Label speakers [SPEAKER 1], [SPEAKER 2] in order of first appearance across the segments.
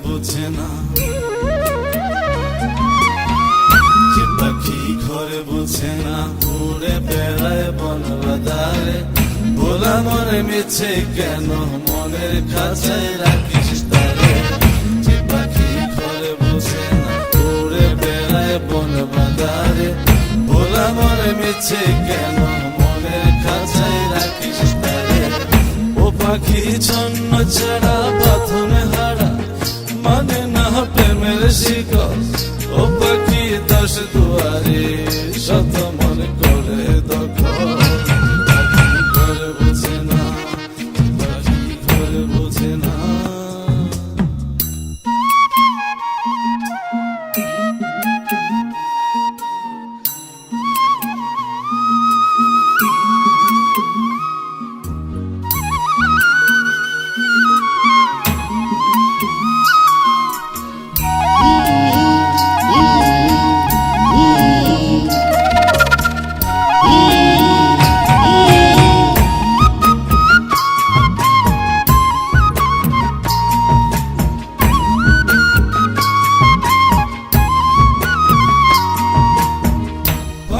[SPEAKER 1] বুঝে না যে পাখি ঘরে বুঝে না উড়ে বেড়ায় বন বাদারে ভোলা মনে মিছে কেন মনের খাঁচায় রাখিস তারে যে পাখি ঘরে বুঝে না উড়ে বেড়ায় বন বাদারে ভোলা মনে মিছে কেন মনের খাঁচায় রাখিস তারে ও পাখি ছন্ন ছাড়া বাঁধনে হারা মানে না প্রেমের শিকল ও পাখি দশ দুয়ারে শত মন করে দখল ঘরে বুঝে না পাখি ঘরে বুঝে না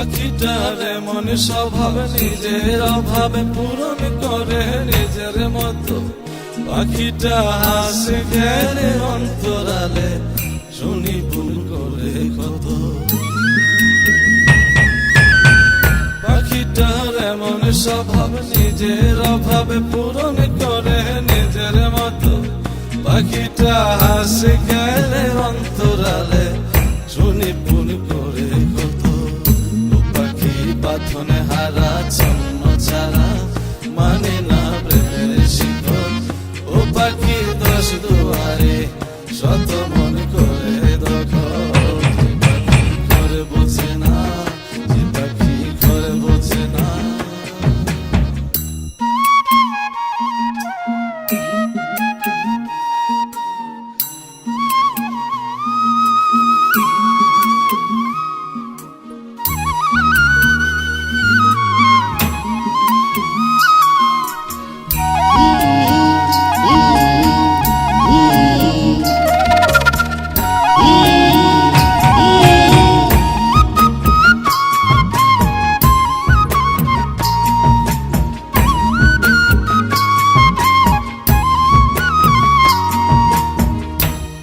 [SPEAKER 1] পাখিটার এমন স্বভাব নিজের অভাবে পূরণ করে নিজের মতো পাখিটা হাসে গেলে অন্তরালে শুনি ভুল করে কত পাখিটার এমন স্বভাব নিজের অভাবে পূরণ করে নিজের মতো পাখিটা হাসে গেলে অন্তরালে শুনি ভুল করে কত বাঁধনে হারা ছন্ন ছাড়া মানে না প্রেমের শিকল ও পাখি দশ দুয়ারে শত মন করে দখল যে পাখি ঘরে বোঝে না যে পাখি ঘরে বোঝে না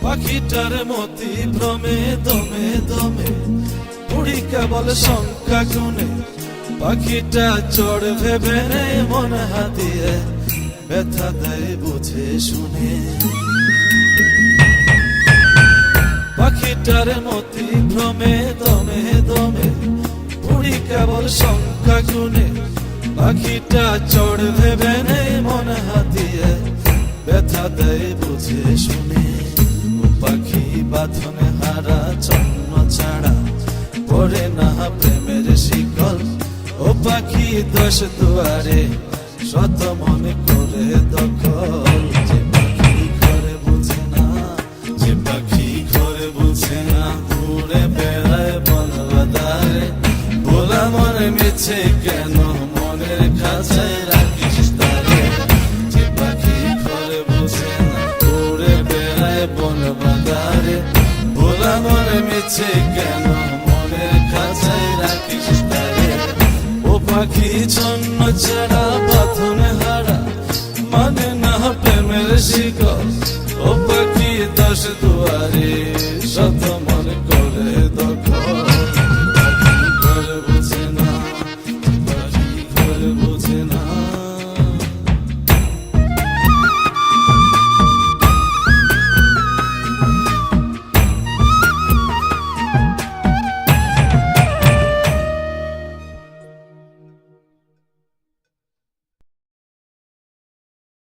[SPEAKER 1] পাখিটার মতি ভ্রমে দমে দমে বুড়ি কেবল সংখ্যা গুনে পাখিটা চড় ভেবে নেই মন হাতিয়ে ব্যথা দেয় বুঝে শুনে পাখিটার মতি ভ্রমে দমে দমে বুড়ি কেবল সংখ্যা গুনে পাখিটা চড় ভেবে নেই মন হাতিয়ে ব্যথা দেয় বুঝে শুনে পাখি বাঁধনে হারা ছন্ন ছাড়া পড়ে না প্রেমের শিকল ও পাখি দশ দুয়ারে শত মনে করে দখল যে পাখি ঘরে বুঝে না যে পাখি ঘরে বুঝে না উড়ে বেড়ায় বন বাদারে ভোলা মনে মিছে কেন মনের খাঁচায় রাখিস তারে যে পাখি ঘরে বুঝে না উড়ে বেড়ায় বন বাদারে ভোলা মনে মিছে কেন মনের খাঁচায় রাখিস তারে ও পাখি ছন্ন ছাড়া